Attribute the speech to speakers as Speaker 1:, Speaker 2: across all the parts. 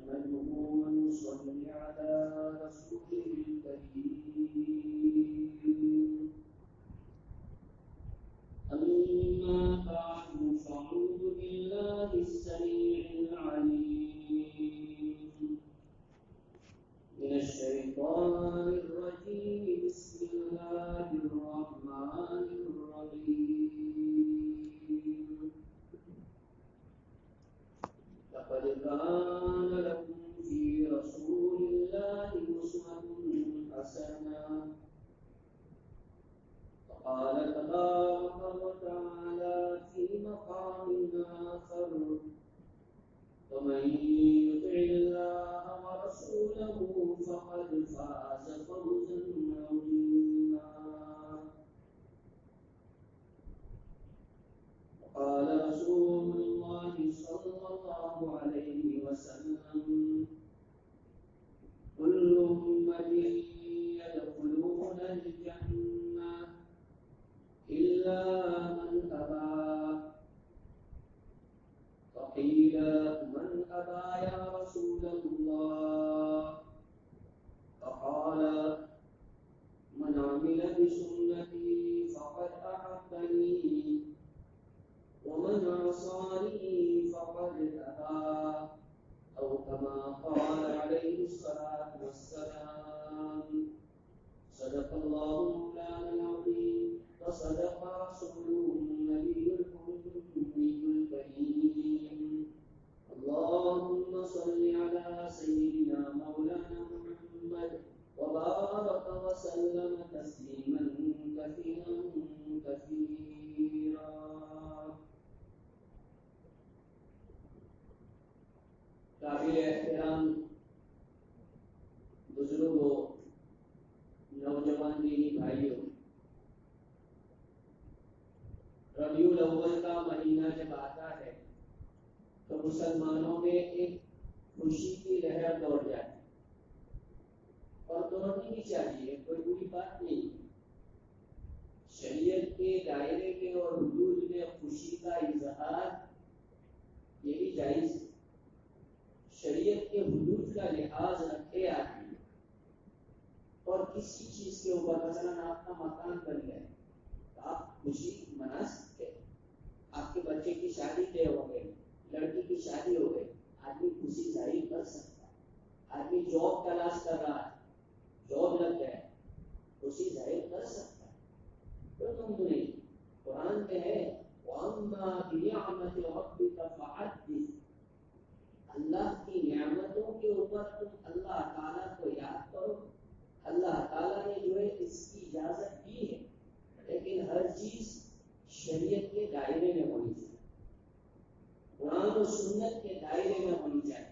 Speaker 1: نحمده ونصلي على رسوله الكريم أما بعد فأعوذ بالله السميع العليم من الشيطان الرجيم بسم الله الرحمن الرحيم لقد كان لكم في رسول الله أسوة حسنة قال تبارك وتعالى في مقام آخر ومن يطع الله ورسوله فقد فاز فوزا عظيما قال رسول الله صلى الله عليه وسلم كل أمتي يدخلون الجنة إلا من أبى فقيل من أبى يا رسول الله فقال من عمل بسنتي فقد أحبني ومن عصاني فقد أبى أو كما قال عليه الصلاة والسلام صدق الله مولانا العظيم وصدق رسوله النبي الأمي الكريم اللهم صل على سيدنا مولانا محمد وبارك وسلم تسليما كثيرا كثيرا قابل احترام بزرگوں نوجوان دینی بھائیوں ربیع الاول کا مہینہ جب آتا ہے تو مسلمانوں میں ایک خوشی کی لہر دوڑ جاتی ہے اور دوڑنی بھی چاہیے کوئی بری بات نہیں شریعت کے دائرے کے اور حدود میں خوشی کا اظہار یہ بھی جائز ہے شریعت کے حدود کا لحاظ رکھے آدمی اور کسی چیز کے اوپر مثلا آپ کا مکان بن گئے تو آپ خوشی منا سکتے ہیں آپ کے بچے کی شادی طے ہو گئی لڑکی کی شادی ہو گئی آدمی خوشی ظاہر کر سکتا ہے آدمی جاب تلاش کر رہا ہے جاب لگ گیا خوشی ظاہر کر سکتا ہے کوئی غم نہیں قرآن میں ہے وَأَمَّا بِنِعْمَةِ رَبِّكَ فَحَدِّثْ اللہ کی نعمتوں کے اوپر تم اللہ تعالیٰ کو یاد کرو اللہ تعالیٰ نے جو ہے اس کی اجازت دی ہے لیکن ہر چیز شریعت کے دائرے میں ہونی چاہیے قرآن و سنت کے دائرے میں ہونی چاہیے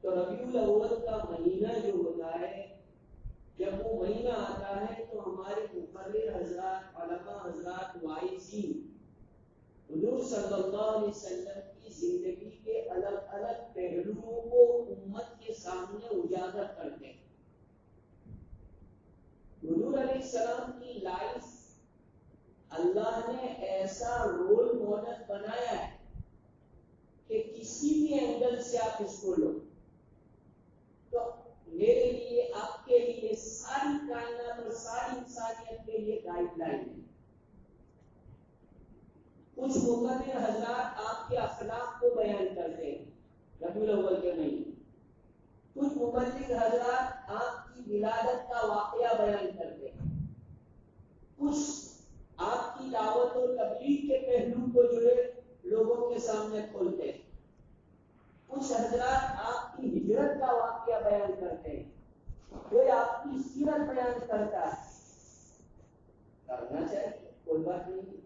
Speaker 1: تو ربیع الاول کا مہینہ جو ہوتا ہے جب وہ مہینہ آتا ہے تو ہمارے مقرر حضرات علماء حضرات وائزین حضور صلی اللہ علیہ وسلم کی زندگی کے الگ الگ پہلوؤں کو امت کے سامنے اجاگر کرتے ہیں حضور علیہ السلام کی لائف اللہ نے ایسا رول ماڈل بنایا ہے کہ کسی بھی اینگل سے آپ اس کو لو تو میرے لیے آپ کے لیے ساری کائنات اور ساری انسانیت کے لیے گائیڈ لائن ہے کچھ مقرر حضرات آپ کے اخلاق کو بیان کرتے ہیں ربیع الاول کے مہینے کچھ مبلغ حضرات آپ کی ولادت کا واقعہ بیان کرتے ہیں کچھ آپ کی دعوت اور تبلیغ کے پہلو کو جو ہے لوگوں کے سامنے کھولتے ہیں کچھ حضرات آپ کی ہجرت کا واقعہ بیان کرتے ہیں کوئی آپ کی سیرت بیان کرتا ہے کرنا چاہیے کوئی بات نہیں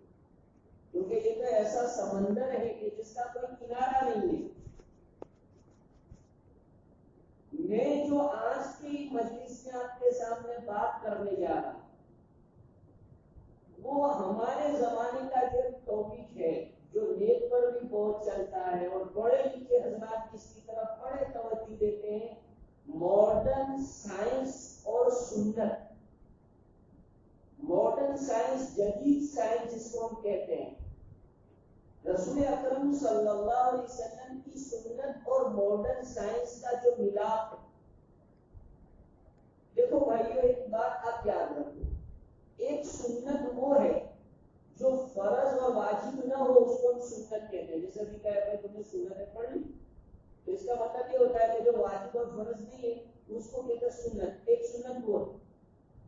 Speaker 1: کیونکہ یہ تو ایسا سمندر ہے کہ جس کا کوئی کنارہ نہیں ہے میں جو آج کی مجلس میں آپ کے سامنے بات کرنے جا رہا ہوں وہ ہمارے زمانے کا جو ٹاپک ہے جو نیٹ پر بھی بہت چلتا ہے اور بڑے لکھے حضرات اس کی طرف بڑے توجہ دیتے ہیں ماڈرن سائنس اور سنت ماڈرن سائنس جدید سائنس جس کو ہم کہتے ہیں رسول اکرم صلی اللہ علیہ وسلم کی سنت اور ماڈرن سائنس کا جو ملاپ ہے. دیکھو بھائیو ایک بات آپ یاد رکھو، ایک سنت وہ ہے جو فرض اور واجب نہ ہو اس کو ہم سنت کہتے ہیں. جیسے ابھی کہہ رہے تمہیں سنت پڑھ لی، تو اس کا مطلب یہ ہوتا ہے کہ جو واجب اور فرض نہیں ہے اس کو کہتے ہیں سنت. ایک سنت وہ ہے،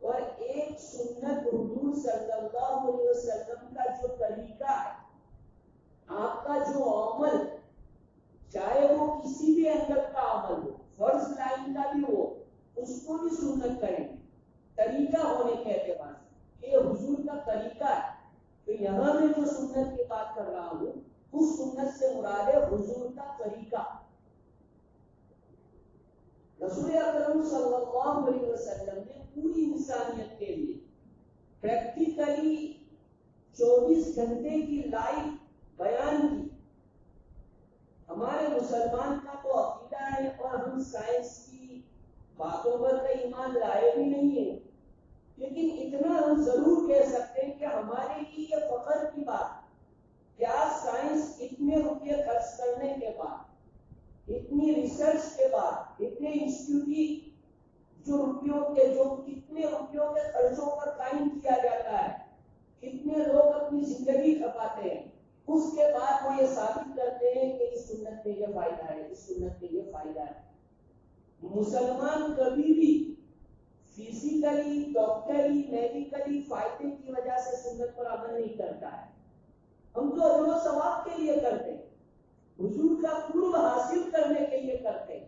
Speaker 1: اور ایک سنت حضور صلی اللہ علیہ وسلم کا جو طریقہ ہے، آپ کا جو عمل، چاہے وہ کسی بھی اینگل کا عمل ہو، فرض لائن کا بھی ہو، اس کو بھی سنت کریں گے طریقہ ہونے کے اعتبار سے. یہ حضور کا طریقہ ہے. تو یہاں میں جو سنت کی بات کر رہا ہوں اس سنت سے مراد ہے حضور کا طریقہ. رسول اکرم صلی اللہ علیہ وسلم نے پوری انسانیت کے لیے پریکٹیکلی 24 گھنٹے کی لائف بیان کی. ہمارے مسلمان کا تو عقیدہ ہے اور ہم سائنس کی باتوں پر کا ایمان لائے بھی نہیں ہیں، لیکن اتنا ہم ضرور کہہ سکتے ہیں کہ ہمارے لیے یہ فخر کی بات، کیا سائنس اتنے روپے خرچ کرنے کے بعد، اتنی ریسرچ کے بعد، اتنے انسٹیٹیوٹ جو کتنے روپیوں کے خرچوں پر قائم کیا جاتا ہے، کتنے لوگ اپنی زندگی کھپاتے ہیں، اس کے بعد وہ یہ ثابت کرتے ہیں کہ اس سنت میں یہ فائدہ ہے، اس سنت میں یہ فائدہ ہے. مسلمان کبھی بھی فزیکلی، ڈاکٹری، میڈیکلی فائدے کی وجہ سے سنت پر عمل نہیں کرتا ہے. ہم تو اجر و ثواب کے لیے کرتے ہیں، حضور کا قرب حاصل کرنے کے لیے کرتے ہیں،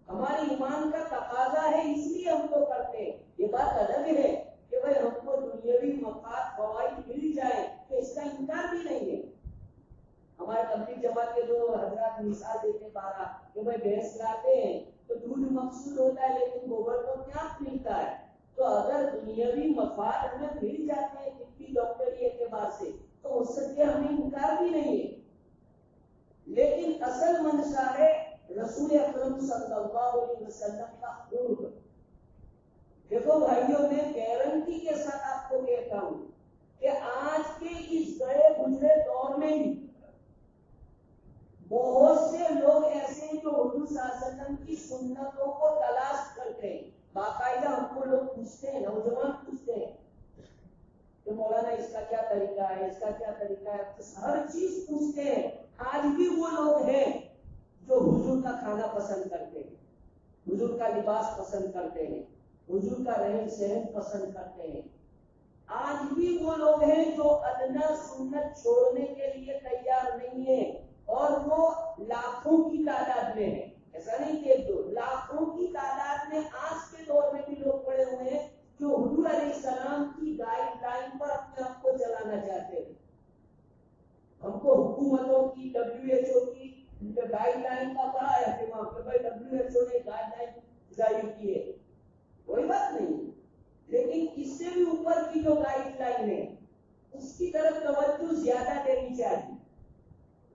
Speaker 1: ہمارے ایمان کا تقاضا ہے اس لیے ہم تو کرتے ہیں. یہ بات الگ ہے کہ بھائی ہم کو دنیاوی مفاد فوائد مل جائے تو اس کا انکار بھی نہیں ہے. ہمارے تبلیغ جماعت کے جو حضرات مثال دیتے بارہ کہ بھائی بھینس لاتے ہیں تو دودھ مقصود ہوتا ہے لیکن گوبر تو کیا ملتا ہے. تو اگر دنیاوی مفاد ہمیں مل جاتے ہیں طبی ڈاکٹری اعتبار سے تو اس سے ہمیں انکار بھی نہیں ہے. لیکن اصل منشا ہے رسول اکرم صلی اللہ علیہ وسلم کا قرب. دیکھو بھائیوں، میں گارنٹی کے ساتھ آپ کو کہتا ہوں کہ آج کے اس گئے گزرے دور میں بھی بہت سے لوگ ایسے ہیں جو حضور صلی اللہ علیہ وسلم کی سنتوں کو تلاش کرتے ہیں. باقاعدہ ہم کو لوگ پوچھتے ہیں، نوجوان پوچھتے ہیں کہ مولانا اس کا کیا طریقہ ہے، اس کا کیا طریقہ ہے، ہر چیز پوچھتے ہیں. آج بھی وہ لوگ ہیں جو حضور کا کھانا پسند کرتے ہیں، حضور کا لباس پسند کرتے ہیں، حضور کا رہن سہن پسند کرتے ہیں. آج بھی وہ لوگ ہیں جو ادنا سنت چھوڑنے کے لیے تیار نہیں ہیں، اور وہ لاکھوں کی تعداد میں ہے. ایسا نہیں کہ ایک دو، لاکھوں کی تعداد میں آج کے دور میں بھی لوگ پڑے ہوئے ہیں جو حضور علیہ السلام کی گائیڈ لائن پر اپنے آپ کو چلانا چاہتے ہیں. ہم کو حکومتوں کی، WHO کی گائیڈ لائن کا بڑا اہتمام کہ بھائی WHO نے گائیڈ لائن ظاہر کی ہے، کوئی بات نہیں، لیکن اس سے بھی اوپر کی جو گائیڈ لائن ہے اس کی طرف توجہ زیادہ دینی چاہیے.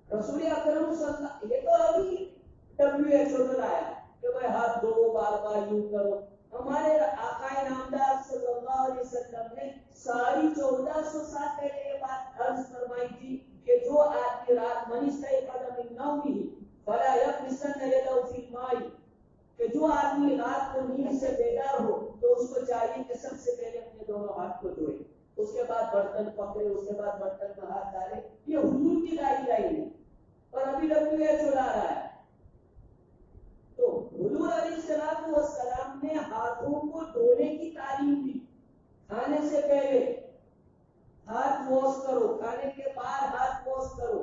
Speaker 1: رسول اکرم صلی اللہ، یہ تو ابھی WHO نے لایا کہ بھائی ہاتھ دھو، بار بار یوں کرو. ہمارے آقا نامدار صلی اللہ علیہ وسلم نے 1450 سال پہلے یہ بات عرض فرمائی تھی کہ جو آدمی رات منیستا قدم النومی فلا یغمسن یدہ فی الماء، کہ جو آدمی رات کو نیند سے بیدار ہو تو اس کو چاہیے کہ سب سے پہلے اپنے دونوں ہاتھ کو دھوئے، اس کے بعد برتن پکڑے، اس کے بعد برتن میں ہاتھ ڈالے. یہ حضور کی گائیڈ لائن ہے اور ابھی WHO لا رہا ہے. تو حضور علیہ السلام نے ہاتھوں کو دھونے کی تعلیم دی. کھانے سے پہلے ہاتھ واش کرو، کھانے کے بعد ہاتھ واش کرو.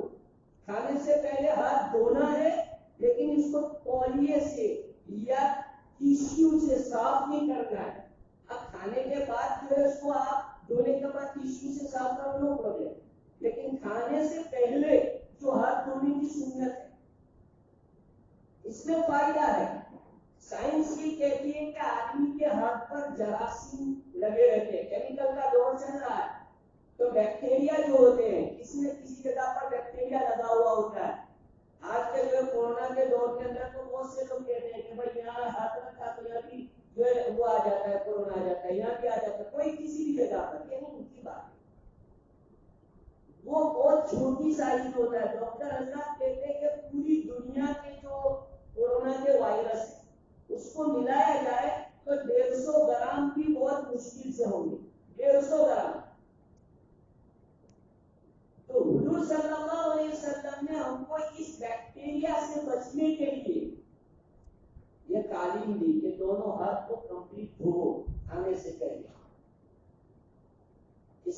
Speaker 1: کھانے سے پہلے ہاتھ دھونا ہے لیکن اس کو تولیے سے یا ٹیشو سے صاف نہیں کرنا ہے. اب کھانے کے بعد جو ہے اس کو آپ دھونے کے بعد ٹیشو سے صاف کرو، نو پرابلم، لیکن کھانے سے پہلے جو ہاتھ دھونے کی سنت ہے اس میں فائدہ ہے. سائنس یہ کہتی ہے کہ آدمی کے ہاتھ پر جراثیم لگے رہتے ہیں، کیمیکل کا دور چل رہا ہے تو بیکٹیریا جو ہوتے ہیں کسی نہ کسی جگہ پر بیکٹیریا لگا ہوا ہوتا ہے. آج کے جو کورونا کے دور کے اندر تو بہت سے لوگ کہتے ہیں کہ بھائی یہاں ہاتھ رکھا تو یہاں بھی جو ہے وہ آ جاتا ہے، کورونا آ جاتا ہے، یہاں بھی آ جاتا ہے، کوئی کسی بھی جگہ پر. یہ نہیں ان کی بات ہے، وہ بہت چھوٹی سائز ہوتا ہے. ڈاکٹر حضرات کہتے ہیں کہ پوری دنیا کے جو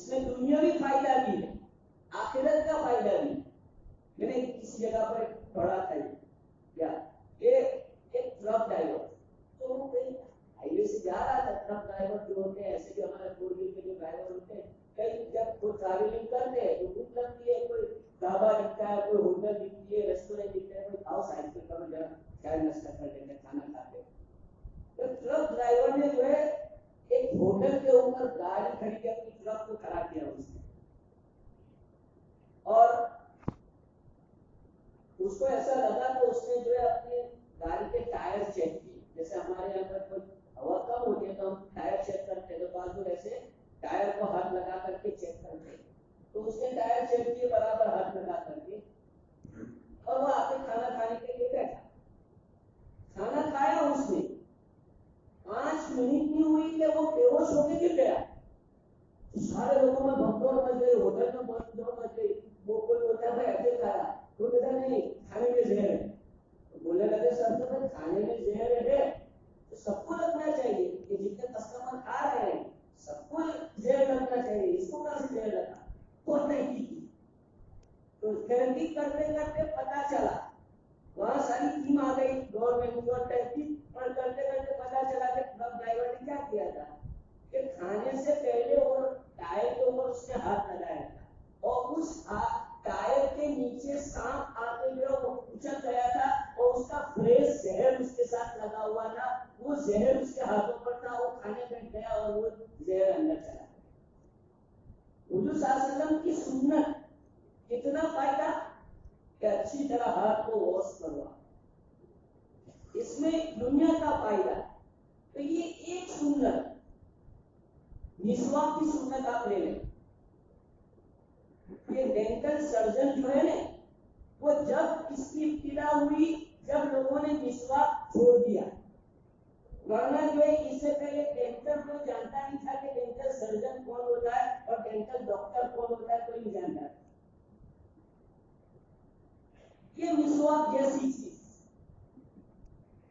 Speaker 1: اس میں دنیاوی فائدہ بھی ہے، آخرت کا فائدہ بھی ہے۔ میں نے کسی جگہ پر پڑھا تھا کیا ایک ٹرک ڈرائیور، تو وہ کہیں ہائی وے سے جا رہا تھا۔ ٹرک ڈرائیور جو ہوتے ہیں ایسے بھی ہمارے فور ویل کے جو ڈرائیور ہوتے ہیں، کئی جب وہ ٹریولنگ کرتے ہیں تو بھوک لگتی ہے، کوئی ڈھابا دکھتا ہے، کوئی ہوٹل دکھتی ہے، ریسٹورینٹ دکھتا ہے، کوئی کھاؤ سائڈ پہ کرو ذرا چائے ناشتہ کر لیتے ہیں، کھانا کھاتے ہیں۔ تو ٹرک ڈرائیور نے جو ہے ایک ہوٹل کے اوپر گاڑی کھڑی کر کے ٹرک کو کھڑا کیا اس نے، اور اس کو ایسا لگا تو اس نے جو ہے اپنے گاڑی کے ٹائر چیک کیے، جیسے ہمارے یہاں پر کوئی ہوا کم ہوتی ہے تو ہم ٹائر چیک کرتے ہیں، تو بعض لوگ ایسے ٹائر کو ہاتھ لگا کر کے چیک کرتے ہیں، تو اس نے ٹائر چیک کیے برابر ہاتھ لگا کر کے، اور وہ آ کے کھانا کھانے کے لیے بیٹھا۔ کھانا کھایا اس نے، 5 منٹ نہیں ہوئی کہ وہ بے ہوش ہو کے گر گیا۔ سارے لوگوں میں بھگدڑ مچ گئی، ہوٹل میں بھگدڑ مچ گئی۔ وہ کوئی بولتا ہے بھائی ایسے کھایا، وہ کہتا نہیں کھانے میں زہر ہے۔ بولنے لگے سر تو بھائی کھانے میں زہر ہے تو سب کو لگنا چاہیے کہ جتنے کسٹمر کھا رہے ہیں سب کو زہر لگنا چاہیے، اس کو کہاں سے زہر لگا؟ تو تحقیق کی، تو تحقیق کرتے کرتے پتا چلا، وہاں ساری ٹیم آ گئی گورنمنٹ اور تحقیق پر کرتے کرتے پتا چلا کہ ٹرک ڈرائیور نے کیا کیا تھا کہ کھانے سے پہلے اور ٹائر کے اوپر اس نے ہاتھ لگایا تھا، اور اس ٹائر کے نیچے سانپ آتے ہوئے وہ کچل گیا تھا، اور اس کا فریش زہر اس کے ساتھ لگا ہوا تھا، وہ زہر اس کے ہاتھوں پر تھا، وہ کھانے بیٹھ گیا اور وہ زہر اندر چلا گیا۔ حضور صلی اللہ علیہ وسلم کی سنت کتنا فائدہ کہ اچھی طرح ہاتھ کو واش کروا، اس میں دنیا کا فائدہ۔ تو یہ ایک سنت، مسواک کی سنت آپ لے لیں۔ یہ ڈینٹل سرجن جو ہے نا، وہ جب اس کی ابتدا ہوئی جب لوگوں نے مسواک چھوڑ دیا، ورنہ جو ہے اس سے پہلے ڈینٹل کوئی جانتا نہیں تھا کہ ڈینٹل سرجن کون ہوتا ہے اور ڈینٹل ڈاکٹر کون ہوتا ہے، کوئی نہیں جانتا۔ یہ مسواک جیسی چیز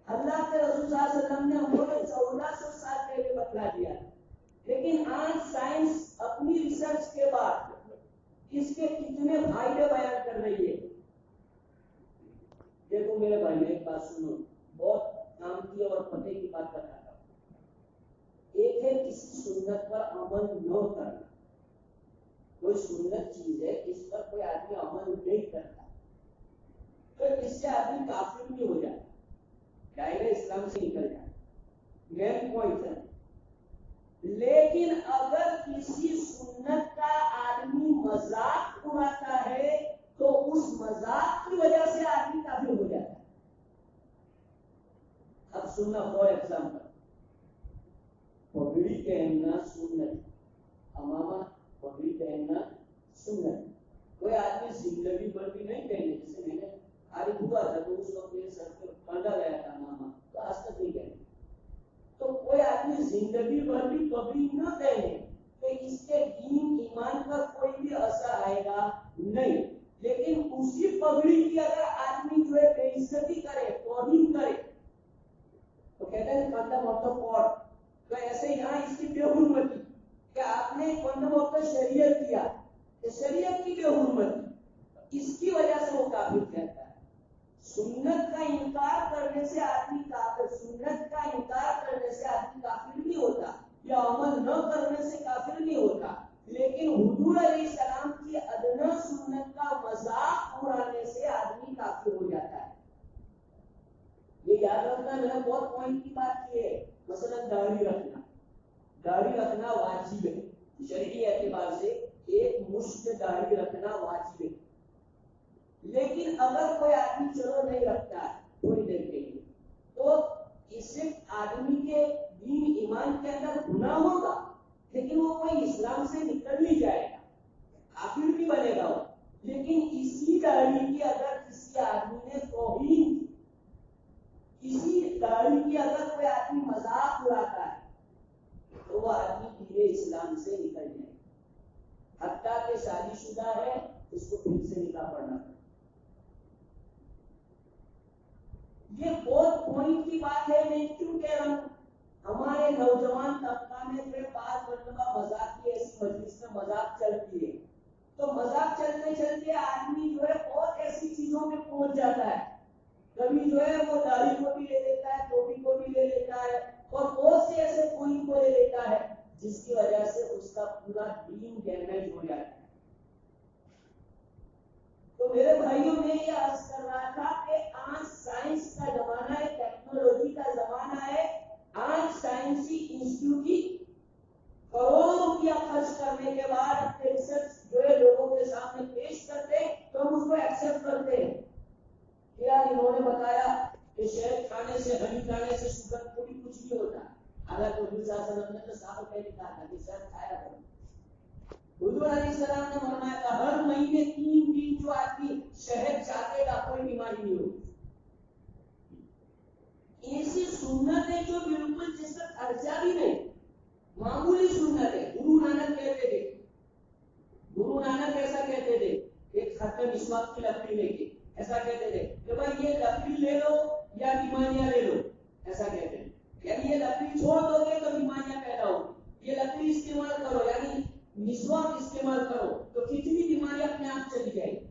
Speaker 1: اللہ کے رسول صلی اللہ علیہ وسلم نے ہم کو 1400 سال پہلے بتلا دیا، لیکن آج سائنس اپنی ریسرچ کے بعد اس کے کتنے فائدے بیان کر رہی ہے۔ دیکھو میرے بھائی ایک بات سنو، بہت کام کی اور پتے کی بات بتاتا ہوں۔ ایک ہے کسی سنت پر عمل نہ کرنا، کوئی سنت چیز ہے اس پر کوئی آدمی عمل نہیں کرتا تو اس سے آدمی کافر بھی ہو جاتا، دائرہ اسلام سے نکل جاتا، مین پوائنٹ ہے۔ لیکن اگر کسی سنت کا آدمی مذاق اڑاتا ہے تو اس مذاق کی وجہ سے آدمی کافر ہو جاتا ہے۔ اب سننا، فور ایگزامپل پگڑی پہننا سنت، امامہ پگڑی پہننا سنت، کوئی آدمی زندگی بھر بھی نہیں پہنے، جیسے میں نے عارف ہوا تھا تو اس وقت میرے سر پہ باندھا گیا تھا امامہ، تو آج تک نہیں پہنے۔ تو کوئی آدمی زندگی بھر بھی پگڑی نہ پہنے تو اس کے دین ایمان پر کوئی بھی اثر آئے گا نہیں، لیکن اسی پگڑی کی اگر آدمی جو ہے بے عزتی کرے، توہین کرے، تو کہتے ہیں کنڈم آف دا کوڈ، تو ایسے یہاں اس کی بے حرمتی کہ آپ نے کنڈم آف دا شریعت کیا، شریعت کی بے حرمتی، اس کی وجہ سے وہ کافر کہتا ہے۔ سنت کا انکار کرنے سے آدمی کافر، سنت کا انکار کرنے سے آدمی کافر نہیں ہوتا، یا عمل نہ کرنے سے کافر نہیں ہوتا، لیکن حضور علیہ السلام کی ادنا سنت کا مذاق اڑانے سے آدمی کافر ہو جاتا ہے۔ یہ یاد رکھنا، میں نے بہت پوائنٹ کی بات کی ہے۔ مثلا داڑھی رکھنا، داڑھی رکھنا واجب ہے، شرعی اعتبار سے ایک مشت داڑھی رکھنا واجب ہے، لیکن اگر کوئی آدمی چلو نہیں رکھتا ہے تھوڑی دیر کے لیے تو اس سے آدمی کے دین ایمان کے اندر گناہ ہوگا، لیکن وہ کوئی اسلام سے نکل نہیں جائے گا، کافر بھی بنے گا وہ۔ لیکن اسی داڑھی کی اگر کسی آدمی نے توہین، اسی داڑھی کی اگر کوئی آدمی مذاق اڑاتا ہے تو وہ آدمی دین اسلام سے نکل جائے گا، حتیٰ کہ شادی شدہ ہے اس کو پھر سے نکاح پڑھنا پڑے۔ یہ بہت پوائنٹ کی بات ہے، میں کیوں کہہ رہا ہوں؟ ہمارے نوجوان طبقہ میں پھر بعض مرتبہ مذاق کی ایسی مجلس میں مذاق چلتی ہے، تو مذاق چلتے چلتے آدمی جو ہے بہت ایسی چیزوں میں پہنچ جاتا ہے، کبھی جو ہے وہ داڑھی کو بھی لے لیتا ہے، ٹوپی کو بھی لے لیتا ہے، اور بہت سے ایسے پوائنٹ کو لے لیتا ہے جس کی وجہ سے اس کا پورا دین ڈیمیج ہو جاتا ہے۔ تو میرے بھائیوں میں یہ عرض کر رہا تھا کہ آج سائنس کا زمانہ ہے، ٹیکنالوجی کا زمانہ ہے، آج سائنسی انسٹیٹیوٹ کروڑوں روپیہ خرچ کرنے کے بعد اپنے ریسرچ جو ہے لوگوں کے سامنے پیش کرتے ہیں تو ہم اس کو ایکسپٹ کرتے ہیں۔ انہوں نے بتایا کہ شہد کھانے سے، ہنی کھانے سے شوگر کوئی کچھ نہیں ہوتا، حالانکہ حضور صلی اللہ علیہ وسلم نے تو صاحب کہہ دیا تھا کہ شہد کھایا کرو۔ حضور علیہ السلام نے فرمایا تھا ہر مہینے 3 دن جو آدمی شہد چاہے گا کوئی بیماری نہیں ہوگی۔ ایسی سنتیں جو بالکل جس کا خرچہ بھی نہیں، معمولی سنت ہے۔ گرو نانک کہتے تھے، گرو نانک ایسا کہتے تھے ایک ہاتھ میں مسواک کی لکڑی لے کے ایسا کہتے تھے کہ بھائی یہ لکڑی لے لو یا بیماریاں لے لو، ایسا کہتے ہیں، یعنی یہ لکڑی چھوڑ دو گے تو بیماریاں پیدا ہوگی، یہ لکڑی استعمال کرو یعنی مسواک استعمال کرو تو کتنی بیماریاں اپنے آپ چلی جائیں گی۔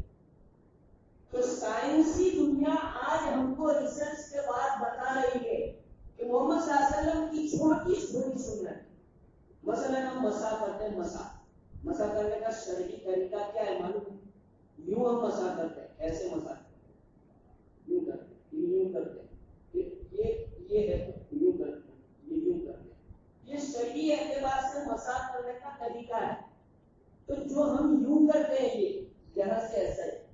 Speaker 1: تو سائنسی دنیا آج ہم کو ریسرچ کے بعد بتا رہی ہے کہ محمد صلی اللہ علیہ وسلم کی چھوٹی چھوٹی سنت، مثلا ہم مسا کرتے ہیں، مسا کرنے کا شرعی طریقہ کیا ہے معلوم؟ یوں ہم مسا کرتے ہیں، ایسے مسا کرتے ہیں، یوں کرتے ہیں، یوں کرتے ہیں، یہ ہے تو یوں کرتے ہیں، یہ یوں کرتے ہیں، یہ شرعی اعتبار سے مسا کرنے کا طریقہ ہے۔ تو جو ہم یوں کرتے ہیں یہ یہاں سے ایسا ہے۔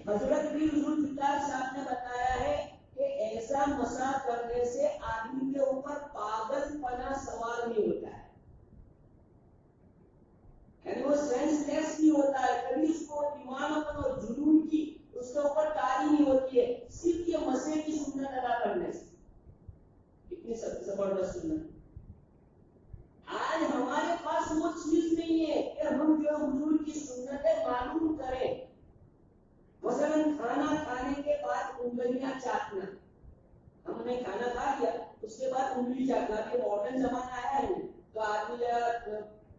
Speaker 1: حضرت بھی حضور صاحب نے بتایا ہے کہ ایسا مسا کرنے سے آدمی کے اوپر پاگل پنا سوار نہیں ہوتا ہے، یعنی وہ سینس لیس نہیں ہوتا ہے، کبھی اس کو دیوانپن اور جنون کی اس کے اوپر تاری نہیں ہوتی ہے، صرف یہ مسے کی سنت ادا کرنے سے۔ اتنی زبردست سنت آج ہمارے پاس وہ چیز نہیں ہے کہ ہم جو حضور کی سنتیں معلوم کریں۔ مثلا کھانا کھانے کے بعد انگلیاں چاٹنا، ہم نے کھانا کھا لیا اس کے بعد انگلی چاٹنا، یہ ماڈرن زمانہ آیا ہے تو آدمی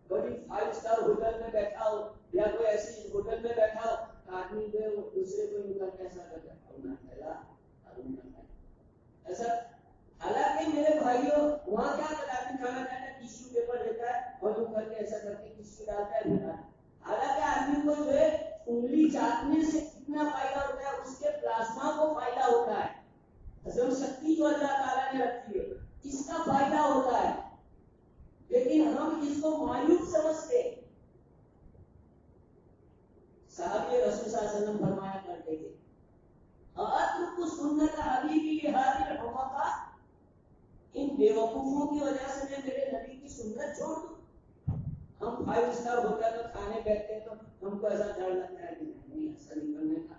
Speaker 1: بڑی 5 اسٹار ہوٹل میں بیٹھا ہو یا کوئی ایسی ہوٹل میں بیٹھا ہو آدمی جو دوسرے کو ان کا کیسا کرتا ایسا۔ حالانکہ میرے بھائیوں وہاں کیا کرتا ہے، کھانا کھاتا ہے ٹیشو پیپر لیتا ہے اور یوں کر کے ایسا کر کے ٹیشو ڈالتا ہے۔ حالانکہ آدمی کو جو ہے انگلی چاٹنے سے کتنا فائدہ ہوتا ہے، اس کے پلازما کو فائدہ ہوتا ہے، ہضم شکتی جو اللہ تعالیٰ نے رکھی ہے اس کا فائدہ ہوتا ہے، لیکن ہم اس کو مایوب سمجھتے ہیں۔ صحابہ رسول صلی اللہ علیہ وسلم فرمایا کرتے تھے اترک سنت حبیبی لہذا الحمقا، ان بیوقوفوں کی وجہ سے میں میرے نبی کی سنت چھوڑ دوں۔ ہم 5 اسٹار ہوٹل میں کھانے بیٹھتے ہیں تو ہم کو ایسا ڈر لگتا ہے کہ نہیں اصل نکلنے کا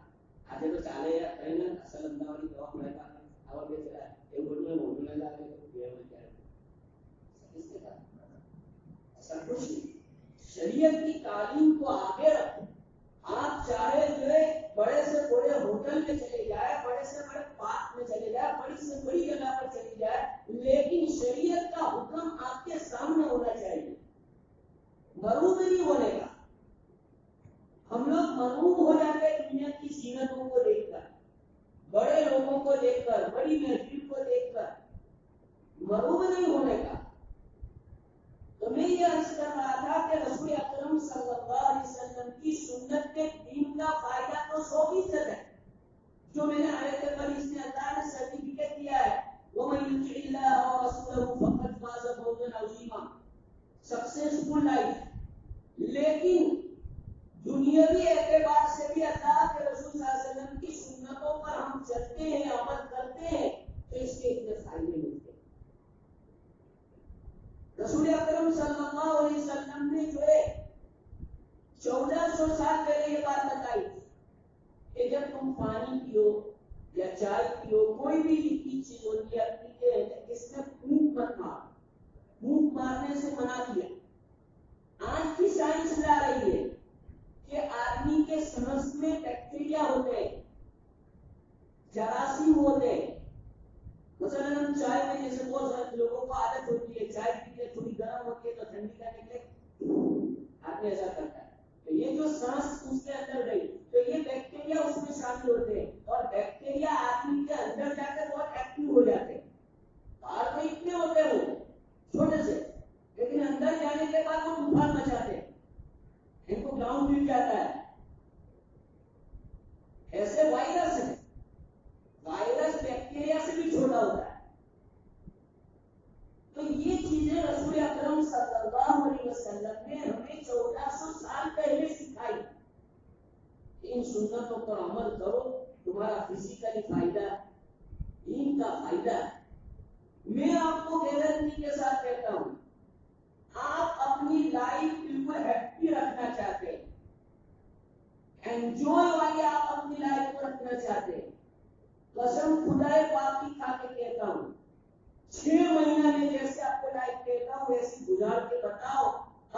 Speaker 1: آگے تو چالے یا کہیں نہ اصل اندھا والی دوا پڑتا ہے اور بھی چلا ایک گھر میں موٹو میں جاتے تو یہ میں کیا اس کے بعد ایسا کچھ نہیں۔ شریعت کی تعلیم کو آگے رکھو، آپ چاہے جو ہے بڑے سے بڑے ہوٹل میں چلے جائے، بڑے سے بڑے پارک میں چلے جائے، بڑی سے بڑی جگہ پر چلی جائے، لیکن شریعت کا حکم آپ کے سامنے ہونا چاہیے، مرعوب نہیں ہونے کا۔ ہم لوگ مرعوب ہو جاتے ہیں دنیا کی زینتوں کو دیکھ کر، بڑے لوگوں کو دیکھ کر، بڑی محفل کو دیکھ کر، مرعوب نہیں ہونے کا۔ تو میں یہ عرض کر رہا تھا کہ رسول اکرم صلی اللہ علیہ وسلم کی سنت کے دین کا فائدہ تو 100% ہے، جو میں نے آیت قریب میں اللہ نے سرٹیفکیٹ دیا ہے وَمَن يُطِعِ اللَّهَ وَرَسُولَهُ فَقَدْ فَازَ فَوْزًا عَظِيمًا، سکسیسفل لائف۔ لیکن دنیاوی اعتبار سے بھی اللہ کے رسول صلی اللہ علیہ وسلم کی سنتوں پر ہم چلتے ہیں، عمل کرتے ہیں فائدہ ہے. میں آپ کو گارنٹی کے ساتھ کہتا ہوں آپ اپنی لائف بالکل ہیپی رکھنا چاہتے ہیں, انجوائے والی آپ اپنی لائف کو رکھنا چاہتے ہیں, قسم خدائے پاک کی کھا کے کہتا ہوں 6 مہینہ میں جیسے آپ کو لائف کہتا ہوں ویسی گزار کے بتاؤ.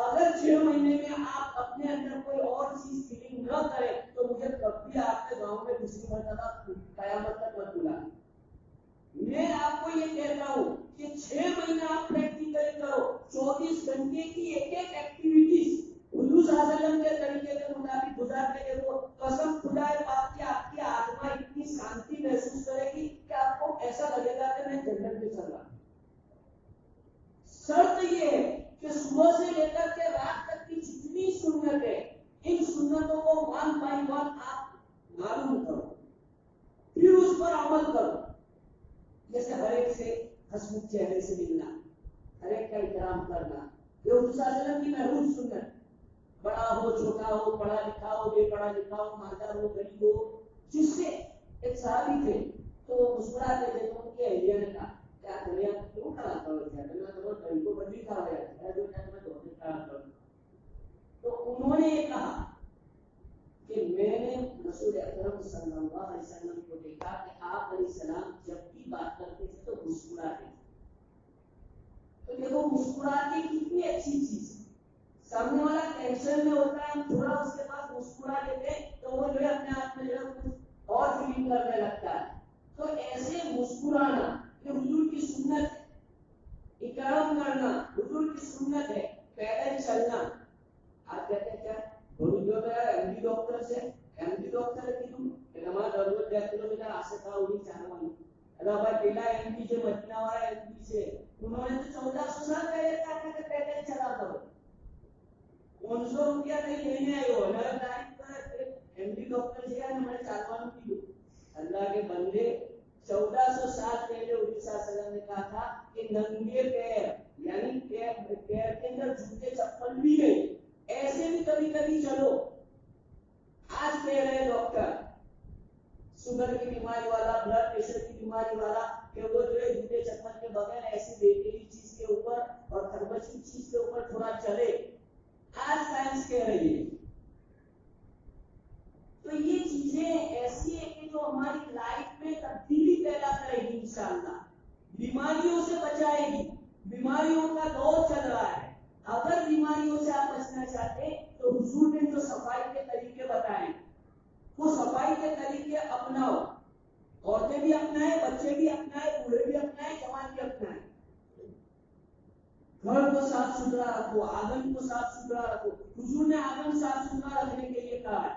Speaker 1: اگر 6 مہینے میں آپ اپنے اندر کوئی اور چیز فیلنگ نہ کریں تو مجھے کبھی آپ کے گاؤں میں دوسری مرتبہ قیامت تک مت بلا. میں آپ کو یہ کہتا ہوں کہ 6 مہینہ آپ پریکٹیکل کرو, 24 گھنٹے کی ایک ایک ایکٹیویٹیز حضور صلی اللہ علیہ وسلم کے طریقے کے مطابق گزار کے دیکھو. قسم خدائے پاک کی آپ کی آتما اتنی شانتی محسوس کرے گی کہ آپ کو ایسا لگے گا کہ میں جنت میں چل رہا ہوں. شرط یہ ہے کہ صبح سے لے کر کے رات تک کی جتنی سنت ہے ان سنتوں کو 1 by 1 آپ معلوم کرو, پھر اس پر عمل کرو. جیسے ہر ایک سے ہسمکھ چہرے سے ملنا, ہر ایک کا احترام کرنا, یہ حضور صلی اللہ علیہ وسلم کی محروم سنت. بڑا ہو چھوٹا ہو, پڑھا لکھا ہو بے پڑھا لکھا ہو, مالدار ہو غریب ہو, جس سے ایک صحابی تھے تو وہ مسکراتے تھے تو ان کی اہلیہ نے کہا کیا کرے آپ کیوں کھڑا کرو, کیا کرنا تو غریب کو بڑی کھا ہو جاتی ہے جو کیا میں دو دن کھڑا کروں. تو انہوں نے یہ کہا کہ میں نے رسول اکرم صلی اللہ علیہ وسلم کو دیکھا کہ آپ علیہ السلام جب بھی بات کرتے تھے تو مسکراتے تھے. تو دیکھو مسکراتے کتنی اچھی چیز ہے. سامنے والا ٹینشن میں ہوتا ہے, ہم تھوڑا اس کے پاس مسکرا لیتے ہیں تو وہ جو ہے اپنے آپ میں جو ہے کچھ اور فیلنگ کرنے لگتا ہے. تو ایسے مسکرانا یہ حضور کی سنت ہے, اکرام کرنا حضور کی سنت ہے. پیدل چلنا, آپ کہتے ہیں کیا جو میرا ایم ڈی ڈاکٹر سے ایم ڈی ڈاکٹر کی تم ہمارا ضرورت 10 کلومیٹر آسے تھا وہی چاہنے والی اللہ بھائی پہلا ایم ڈی جو مدینہ والا ایم ڈی سے انہوں نے تو 1400 سال پہلے کہا تھا کہ پیدل چلا کرو. 500 روپیہ نہیں لینے آئے ہو ہمارا ٹائم پر ایم ڈی ڈاکٹر سے ہمارے چالوان کی اللہ کے بندے 1400 سال پہلے حضور صلی اللہ علیہ وسلم نے کہا تھا کہ ننگے پیر یعنی پیر کے اندر جوتے چپل بھی نہیں, ایسے بھی کبھی کبھی چلو. آج کہہ رہے ڈاکٹر شوگر کی بیماری والا, بلڈ پریشر کی بیماری والا کہ وہ جو ہے جوتے چپل کے بغیر ایسی بیکری چیز کے اوپر اور خربشی چیز کے اوپر تھوڑا چلے. آج سائنس کہہ رہی ہے. تو یہ چیزیں ایسی ہیں کہ جو ہماری لائف میں تبدیلی پیدا کرے گی, انشاءاللہ بیماریوں سے بچائے گی. بیماریوں کا دور چل رہا ہے, اگر بیماریوں سے آپ بچنا چاہتے ہیں تو حضور نے جو صفائی کے طریقے بتائے وہ صفائی کے طریقے اپناؤ. عورتیں بھی اپنائیں, بچے بھی اپنائیں, بوڑھے بھی اپنائیں, جوان بھی اپنائیں. گھر کو صاف ستھرا رکھو, آنگن کو صاف ستھرا رکھو. حضور نے آنگن صاف ستھرا رکھنے کے لیے کہا ہے.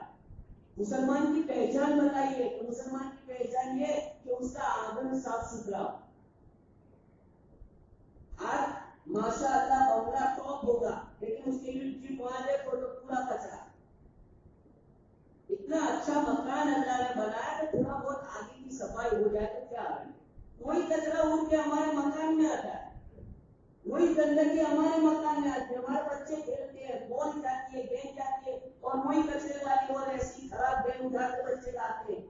Speaker 1: مسلمان کی پہچان بتائیے تو مسلمان کی پہچان یہ کہ اس کا آنگن صاف ستھرا. آج ماشاء اللہ بنگلہ ٹاپ ہوگا لیکن اس کے لیے وہاں دیکھو تو پورا کچرا. اتنا اچھا مکان اللہ نے بنایا کہ تھوڑا بہت آگے کی صفائی ہو جائے تو کیا ہے, وہی کچرا اڑ کے ہمارے مکان میں آتا ہے, وہی گندگی ہمارے مکان میں آتی ہے. ہمارے بچے کھیلتے ہیں, بال جاتی ہے, گیند جاتی ہے اور وہی کچرے والی اور ایسی خراب گیند اٹھا کے بچے لاتے ہیں.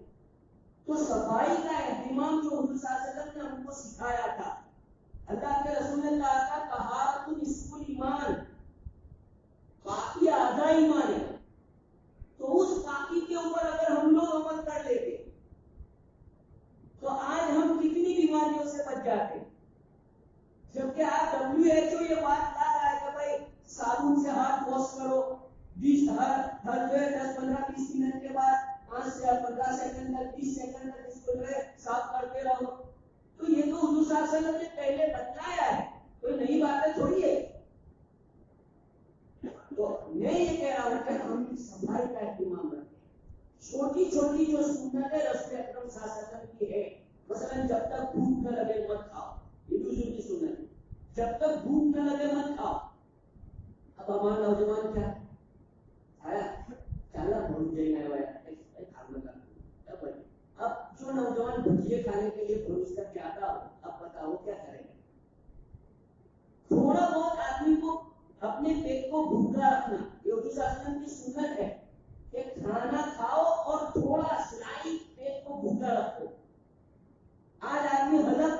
Speaker 1: تو صفائی کا اہتمام جو حضور صلی اللہ علیہ وسلم نے ہم کو سکھایا تھا, اللہ کے رسول نے کہا تھا طہارت نصف ایمان, پاکی آدھا ایمان ہے. تو اس پاکی کے اوپر اگر ہم لوگ عمل کر لیتے تو آج ہم کتنی بیماریوں سے بچ جاتے. جبکہ آج WHO یہ بات لا رہا ہے کہ بھائی صابن سے ہاتھ واش کرو, 10-15-20 منٹ کے بعد 5 سے 15 سیکنڈ تک 20 سیکنڈ تک اس کو جو ہے صاف کرتے رہو. تو یہ تو حضور صلی اللہ علیہ وسلم نے پہلے بتلایا ہے, کوئی نئی باتیں تھوڑی ہے. تو میں یہ کہہ رہا ہوں کہ ہم صفائی کا اہتمام رکھیں. چھوٹی چھوٹی جو سنتیں رسول اکرم صلی اللہ علیہ وسلم کی ہے, مثلا جب تک بھوک نہ لگے مت کھاؤ, یہ بھی حضور کی سنت ہے. جب تک بھوک نہ لگے مت کھاؤ. اب ہمارا نوجوان کیا آیا چالا بھول جائے گا. اب جو نوجوان بھجیے کھانے کے لیے بھروس کر کے آتا ہو, اب بتاؤ کیا کرے گا. تھوڑا بہت آدمی کو اپنے پیٹ کو بھوکا رکھنا یہ حضور صلی اللہ علیہ وسلم کی سنت ہے کہ کھانا کھاؤ اور تھوڑا سلائی پیٹ کو بھوکا رکھو. آج آدمی حلق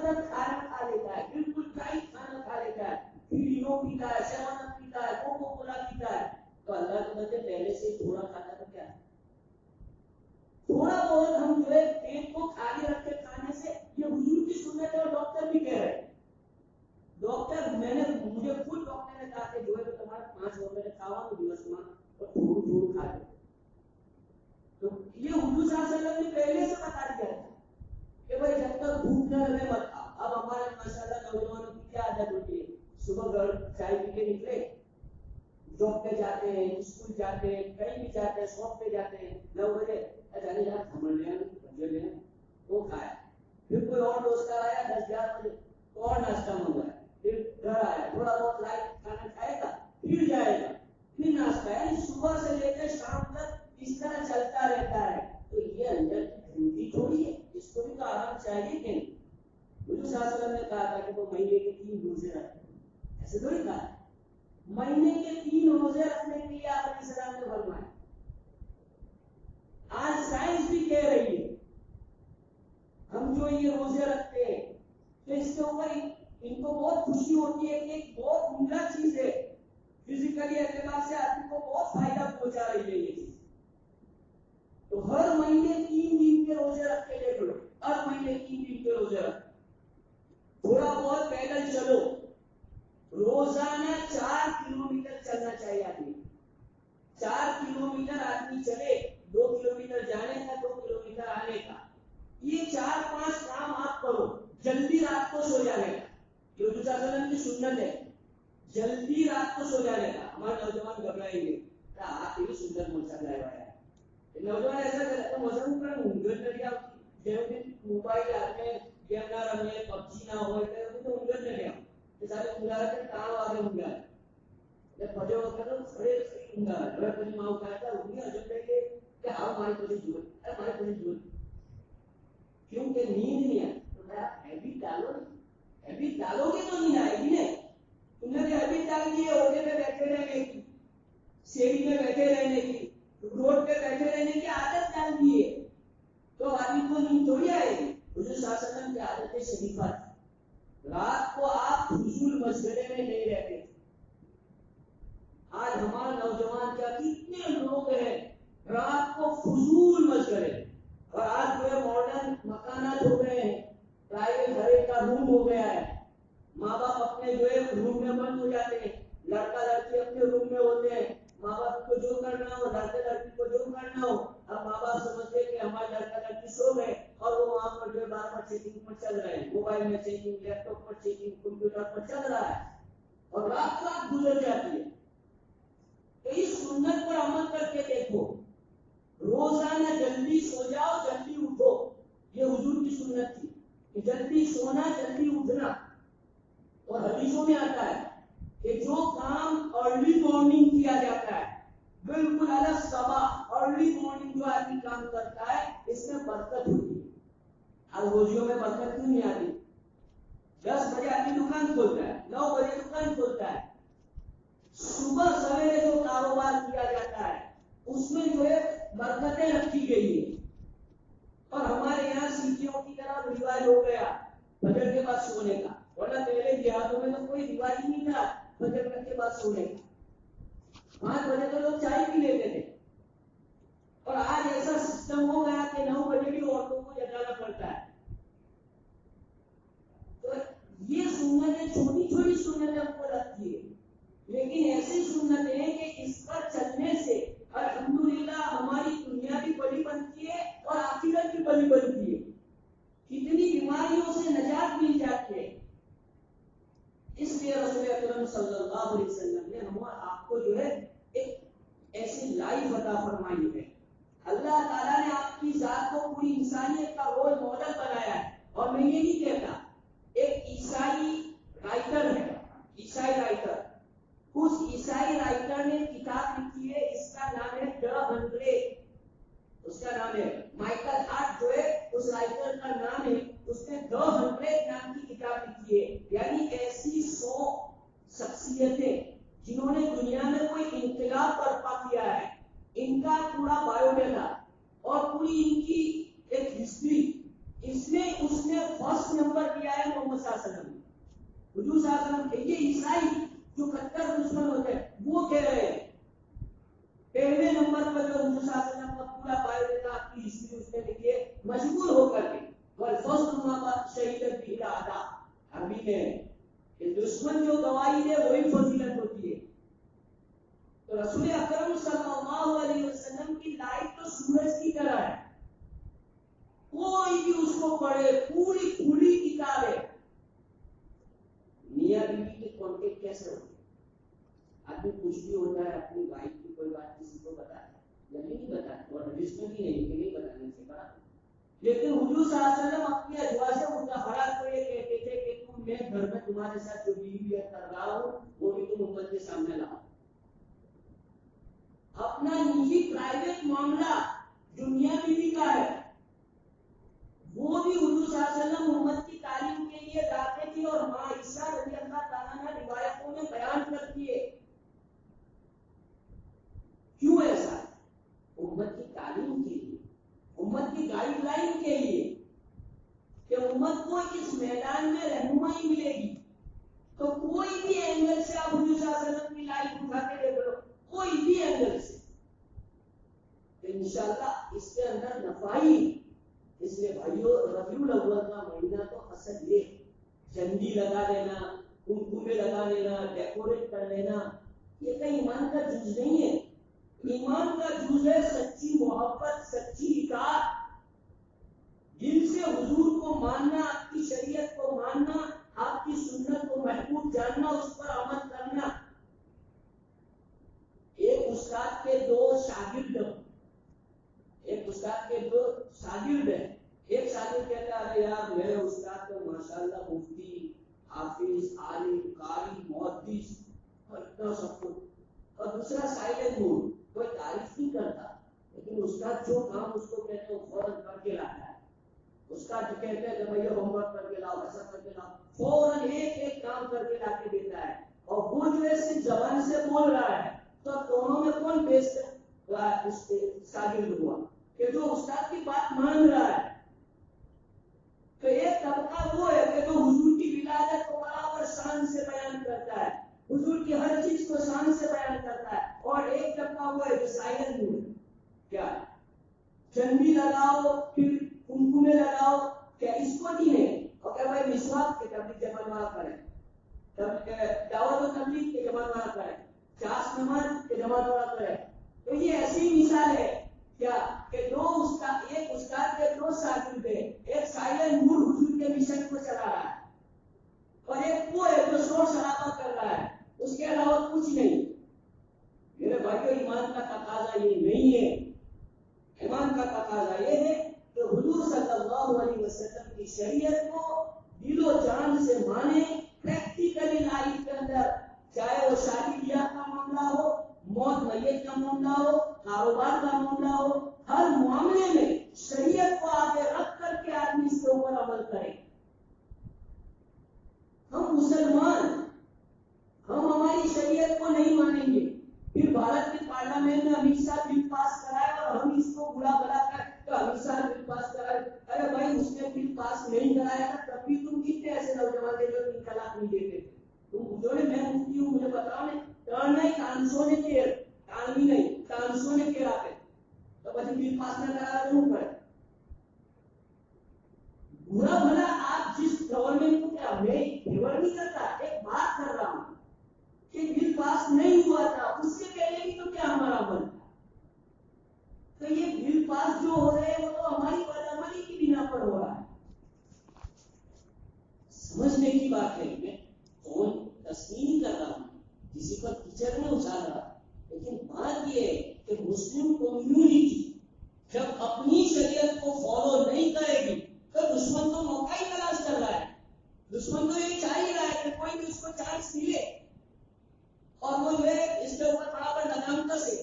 Speaker 1: جاب پہ جاتے ہیں, اسکول جاتے ہیں, کہیں بھی جاتے ہیں, شاپ پہ جاتے ہیں, 9 بجے جانے جا سمجھ لیں بجے لیں وہ کھایا, پھر کوئی اور دوست آیا 10-11 بجے تو اور ناشتہ منگوایا, پھر گھر آیا تھوڑا بہت لائٹ کھانا کھائے گا, پھر جائے گا, پھر ناشتہ, یعنی صبح سے لے کر شام تک اس طرح چلتا رہتا ہے. تو یہ اندر کی زندگی تھوڑی ہے, اس کو بھی تو آرام چاہیے کہ نہیں. حضور صلی اللہ علیہ وسلم نے کہا تھا کہ وہ مہینے کے 3 روزے رکھتے, ایسے تھوڑی کہا, مہینے کے 3 روزے رکھنے کے لیے آپ علیہ السلام نے فرمایا. آج سائنس بھی کہہ رہی ہے ہم جو یہ روزے رکھتے ہیں تو اس کے اوپر ان کو بہت خوشی ہوتی ہے کہ ایک بہت عمدہ چیز ہے, فزیکلی اعتبار سے آدمی کو بہت فائدہ پہنچا رہی ہے یہ چیز. تو ہر مہینے 3 دن کے روزے رکھ کے دیکھ لو, ہر مہینے 3 دن کے روزے رکھ, تھوڑا بہت پیدل چلو, روزانہ 4 کلومیٹر چلنا چاہیے آدمی. 4 کلومیٹر آدمی چلے, 2 کلومیٹر جانے کا, 2 کلومیٹر آنے کا. یہ 4-5 کام آپ کرو, جلدی رات کو سو جانے کا. یہ حضور صلی اللہ علیہ وسلم کی سنت ہے, جلدی رات کو سو جانے کا. ہمارے نوجوان گھبرائیں گے, آپ یہ سنت مل سکتا ہے. نوجوان ایسا کرتے ہیں موسم پر انگل نہ لیا, جب موبائل آتے ہیں گیم نہ رہے, پبجی نہ ہو تو انگل نہ لیا, سارے انگار کے کام آگے انگار جب بجے وقت کھڑے انگار بڑے بڑی ماں اٹھاتا انگلی عجب لے کے کہ ہماری پوری جھوٹ ہماری پوری جھوٹ کیونکہ نیند نہیں آئی. تو میرا ہیبٹ ڈالو, ہیبٹ ڈالو گے تو نیند آئے گی نہیں. تم نے جو ہیبٹ ڈال دی ہے اوٹے پہ بیٹھے رہنے کی, سیڑھی میں بیٹھے رہنے کی, روڈ پہ بیٹھے رہنے کی عادت ڈال دی ہے تو آدمی کو نیند تھوڑی آئے گی. حضور صلی اللہ علیہ وسلم کی عادت شریفہ تھی, رات کو آپ فضول مشغلے میں نہیں رہتے. آج ہمارے نوجوان کیا کتنے لوگ ہیں رات کو فضول مشغلے, اور آج جو ہے ماڈرن مکانات ہو گئے ہیں, پرائیویٹ ہر ایک کا روم ہو گیا ہے, ماں باپ اپنے جو ہے روم میں بند ہو جاتے ہیں, لڑکا لڑکی اپنے روم میں ہوتے ہیں, ماں باپ کو جو کرنا ہو, لڑکے لڑکی کو جو کرنا ہو, اب ماں باپ سمجھتے کہ ہمارے لڑکا لڑکی سو گئے اور وہ وہاں پر جو ہے بار بار چیکنگ پر چل رہے ہیں, موبائل میں چیکنگ, لیپ ٹاپ پر چیکنگ, کمپیوٹر پر چل رہا ہے, اور رات گزر جاتی ہے. تو اس سنت پر عمل کر کے دیکھو, روزانہ جلدی سو جاؤ, جلدی اٹھو. یہ حضور کی سنت تھی کہ جلدی سونا, جلدی اٹھنا. اور حدیثوں میں آتا ہے کہ جو کام ارلی مارننگ کیا جاتا ہے, بالکل الگ صبح ارلی مارننگ جو آدمی کام کرتا ہے, اس میں برکت ہوتی ہے. اب روزیوں میں برکت کیوں نہیں آتی؟ 10 بجے آدمی دکان کھولتا ہے, 9 بجے دکان کھولتا ہے, صبح سویرے جو کاروبار کیا جاتا ہے اس میں جو ہے برکتیں رکھی گئی ہیں. اور ہمارے یہاں سیٹیوں کی طرح رواج ہو گیا فجر کے بعد سونے کا, ورنہ پہلے دیہاتوں میں تو کوئی رواج ہی نہیں تھا فجر کے بعد سونے کا. 5 بجے تو لوگ چائے پی لیتے تھے, اور آج ایسا سسٹم ہو گیا کہ 9 بجے بھی عورتوں کو جگانا پڑتا ہے. تو یہ سنتیں چھوٹی چھوٹی سنتیں ہم کو لگتی ہے, لیکن ایسی سنتیں ہیں کہ اس پر چلنے سے الحمدللہ ہماری دنیا بھی بڑی بنتی ہے اور آخرت بھی بڑی بنتی ہے. کتنی بیماریوں سے نجات مل جاتی ہے. اس لیے رسول اکرم صلی اللہ علیہ وسلم نے ہم آپ کو جو ہے ایک ایسی لائف عطا فرمائی ہے. اللہ تعالیٰ نے آپ کی ذات کو پوری انسانیت کا رول ماڈل بنایا ہے. اور میں یہ نہیں کہتا, ایک عیسائی رائٹر ہے, عیسائی رائٹر, اس عیسائی رائٹر نے کتاب لکھی ہے, اس کا نام ہے The 100. اس کا نام ہے مائیکل ہارٹ, جو ہے اس رائٹر کا نام ہے, اس نے The 100 نام کی کتاب لکھی ہے. یعنی ایسی 100 شخصیتیں جنہوں نے دنیا میں کوئی انقلاب برپا کیا ہے, ان کا پورا بایو ڈیٹا اور پوری ان کی ایک ہسٹری, اس میں اس نے فرسٹ نمبر دیا ہے محمد صلی اللہ علیہ وسلم. حضور صلی اللہ علیہ وسلم یہ عیسائی جو کٹر دشمن ہوتے ہیں وہ کہہ رہے ہیں پہلے نمبر پر جو حضور صلی اللہ علیہ وسلم کا پورا بایو ڈیٹا آپ کی ہسٹری اس نے لکھی ہے, مجبور ہو کر کے. والفضل ما شہید به الاعداء, عربی میں کہ دشمن جو گواہی دے وہی فضیلت ہوتی ہے. تو رسول اکرم صلی اللہ علیہ وسلم کی لائف تو سورج کی طرح ہے, کوئی بھی اس کو پڑھے, پوری کھلی کتاب ہے. میاں بیوی کی کانٹیکٹ کیسے ہوتی ہے؟ آدمی کچھ بھی ہوتا ہے اپنی وائف کی کوئی بات کسی کو بتاتا ہے یا نہیں بتاتا، اور حدیث میں بھی نہیں کہ نہیں بتانے سے بڑا. لیکن حضور صلی اللہ علیہ وسلم اپنی ازواج مطہرات کو یہ کہتے تھے کہ تم میں گھر میں تمہارے ساتھ جو بیوی کر رہا ہوں وہ بھی تم امت کے سامنے لاؤ. اپنا نجی پرائیویٹ معاملہ دنیا بیوی کا ہے وہ بھی حضور صلی اللہ علیہ وسلم امت کی تعلیم کے لیے لاتے تھے، اور ماں عائشہ رضی اللہ تعالیٰ عنہ روایتوں میں بیان کرتی ہے. کیوں ایسا؟ امت کی تعلیم کے لیے، امت کی گائیڈ لائن کے لیے کہ امت کو اس میدان میں رہنمائی ملے گی. تو کوئی بھی اینگل سے آپ حضور صلی اللہ علیہ وسلم کی لائف اٹھا کے دیکھ لو، کوئی بھی اینگل سے انشاءاللہ اس کے اندر نفائی. اس لیے بھائیو ربیع الاول کا مہینہ تو اصل یہ چندی لگا لینا، کنکمے لگا لینا، ڈیکوریٹ کر لینا، یہ کہیں ایمان کا جز نہیں ہے. ایمان کا جز ہے سچی محبت، سچی اطاعت، دل سے حضور کو ماننا، آپ کی شریعت کو ماننا، آپ کی سنت کو محبوب جاننا، اس پر عمل کرنا. ایک استاد کے دو شاگرد ہیں. ایک شاگرد کہتا ہے یار میرے استاد تو ماشاءاللہ مفتی، حافظ، عالم، قاری، محدث اور اتنا سب کچھ. اور دوسرا سائلنٹ موڈ، کوئی تعریف نہیں کرتا، لیکن استاد جو کام اس کو کہتے ہیں وہ فوراً کر کے لاتا ہے. استاد جو کہتے ہیں کہ بھائی ہوم ورک کر کے لاؤ، ایسا کر کے لاؤ، فوراً ایک ایک کام کر کے لا کے دیتا ہے. اور وہ جو ہے صرف زبان سے بول رہا ہے. تو دونوں میں کون بیسٹ شاگرد ہوا کہ جو استاد کی بات مان رہا ہے. تو ایک طبقہ وہ ہے کہ جو حضور کی ولادت کو برابر شان سے بیان کرتا ہے، حضور کی ہر چیز کو شان سے بیان کرتا ہے. اور ایک طبقہ وہ ہے جو سائلنٹ موڈ، کیا چندی لگاؤ پھر کنکمے لگاؤ، کیا اس کو نہیں ہے. اور کہ بھائی مسواک کے تبلیغ جمع نہ کریں، دعوت و تبلیغ کے جمع نہ کریں، چاش نماز کے جمع نہ کریں. تو یہ ایسی مثال ہے کیا کہ ایک استاد کے دو شاگرد ہیں. ایک سائلنٹ موڈ حضور کے مشن کو چلا رہا ہے، اور ایک وہ ہے جو شور شرابہ کر رہا ہے، اس کے علاوہ کچھ نہیں. میرے بھائیو ایمان کا تقاضا یہ نہیں ہے. ایمان کا تقاضا یہ ہے کہ حضور صلی اللہ علیہ وسلم کی شریعت کو دل و جان سے مانے، پریکٹیکلی لائف کے اندر، چاہے وہ شادی بیاہ کا معاملہ ہو، موت میت کا معاملہ ہو، کاروبار کا معاملہ ہو، ہر معاملے میں شریعت کو آگے رکھ کر کے آدمی اس کے اوپر عمل کرے. ہم مسلمان، ہم ہماری شریعت کو نہیں مانیں گے. پھر بھارت کے پارلیمنٹ میں امت شاہ بل پاس کرائے اور ہم اس کو برا بلا کر تو امت شاہ بل پاس کرائے. ارے بھائی اس نے بل پاس نہیں کرایا تھا تب بھی تم کتنے ایسے نوجوان تھے جو تین طلاق نہیں دیتے تھے. تم پوچھو نا میں مفتی ہوں مجھے بتاؤ نا، ٹرن نہیں کانسوں نے کیر، ٹانگی نہیں کانسوں نے کیر آتے تو بچے بل پاس نہ کرا کیوں پڑے. برا بھلا آپ جس گورنمنٹ کو کیا میں فیور نہیں کرتا، ایک بات کر رہا ہوں کہ بل پاس نہیں ہوا تھا اس سے پہلے بھی تو کیا ہمارا عمل تھا. تو یہ بل پاس جو ہو رہے ہیں وہ تو ہماری بدعملی کی بنا پر ہو رہا ہے. سمجھنے کی بات ہے. میں کون تسلیم کر رہا ہوں، کسی پر کیچڑ میں اچھال رہا، لیکن بات یہ ہے کہ مسلم کمیونٹی جب اپنی شریعت کو فالو نہیں کرے گی تو دشمن تو موقع ہی تلاش کر رہا ہے. دشمن تو یہ چاہ ہی رہا ہے کہ کوئی بھی اس کو چانس ملے اور وہ جو ہے اس کے اوپر برابر لگام کسے.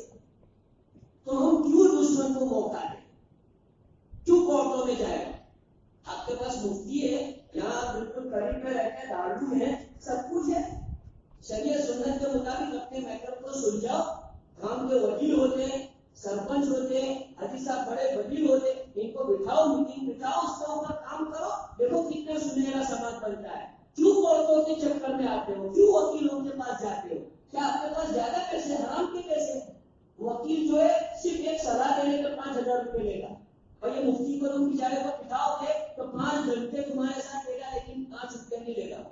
Speaker 1: تو ہم کیوں دشمن کو موقع دیں، کیوں کورٹوں میں جائے گا. آپ کے پاس مفتی ہے، یہاں بالکل قریب میں رہتے ہیں، دارالعلوم ہے، سب کچھ ہے، شریعت سنت کے مطابق اپنے میٹر کو سلجھاؤ. گاؤں کے وکیل ہوتے ہیں، سرپنچ ہوتے ہیں، حاجی صاحب بڑے وکیل ہوتے ہیں، ان کو بٹھاؤ، میٹنگ بٹھاؤ، اس کے اوپر کام کرو. دیکھو کتنا سنہرا سماج بنتا ہے. کیوں کورٹوں کے چکر میں آتے ہو، کیوں وکیلوں کے پاس جاتے ہو؟ کیا آپ کے پاس زیادہ پیسے، حرام کے پیسے؟ وکیل جو ہے صرف ایک صلاح دینے کے 5,000 روپے لے گا، اور یہ مفتی کو تم بیچارے کو بٹھاؤ گے تو 5 گھنٹے تمہارے ساتھ لے گا، لیکن 5 روپے نہیں لے گا.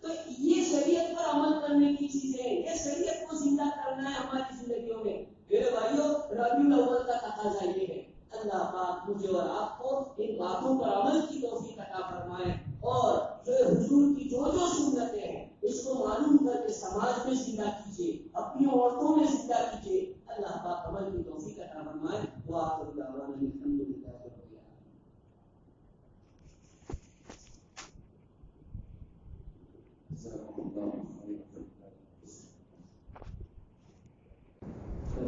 Speaker 1: تو یہ شریعت پر عمل کرنے کی چیزیں ہیں، یہ شریعت کو زندہ کرنا ہے ہماری زندگیوں میں. میرے بھائیوں ربیع الاول کا تقاضا یہ ہے. اللہ پاک مجھے اور آپ کو ان باتوں پر عمل کی توفیق عطا فرمائے، اور جو حضور کی جو سنتیں ہیں اس کو معلوم کر کے سماج اولاد میں زندہ کیجیے، اپنی عورتوں میں زندہ کیجیے. اللہ پاک عمل کی توفیق عطا فرمائے. وآخر دعوانا الحمدللہ رب العالمین.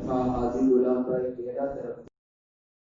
Speaker 2: حاضر غلام کا ایک چہرہ طرف